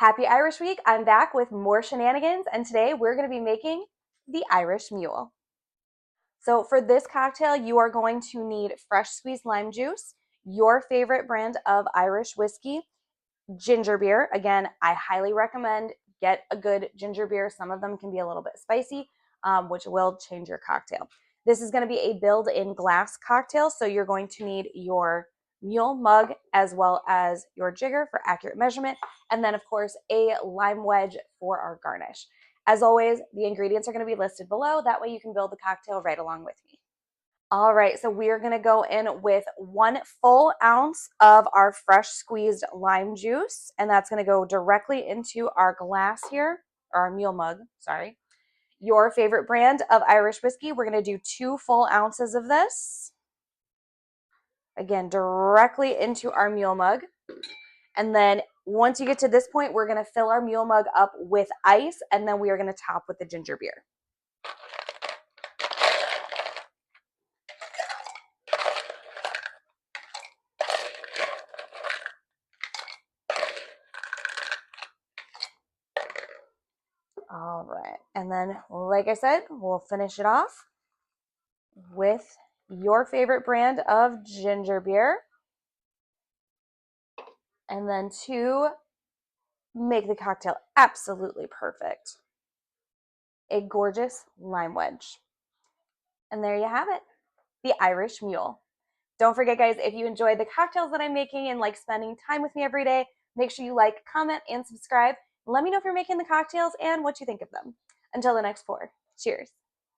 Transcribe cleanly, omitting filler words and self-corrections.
Happy Irish Week. I'm back with more shenanigans, and today we're going to be making the Irish Mule. So for this cocktail, you are going to need fresh squeezed lime juice, your favorite brand of Irish whiskey, ginger beer. Again, I highly recommend get a good ginger beer. Some of them can be a little bit spicy, which will change your cocktail. This is going to be a build-in glass cocktail, so you're going to need your Mule mug as well as your jigger for accurate measurement, and then of course a lime wedge for our garnish. As always, the ingredients are going to be listed below. That way you can build the cocktail right along with me. All right, so we are going to go in with 1 full ounce of our fresh squeezed lime juice, and that's going to go directly into our glass here, or our Mule mug, sorry. Your favorite brand of Irish whiskey, we're going to do 2 full ounces of this. Again, directly into our Mule mug. And then once you get to this point, we're going to fill our Mule mug up with ice, and then we are going to top with the ginger beer. All right, and then like I said, we'll finish it off with your favorite brand of ginger beer. And then to make the cocktail absolutely perfect, a gorgeous lime wedge. And there you have it, the Irish Mule. Don't forget, guys, if you enjoy the cocktails that I'm making and like spending time with me every day, make sure you like, comment, and subscribe. Let me know if you're making the cocktails and what you think of them. Until the next pour, cheers.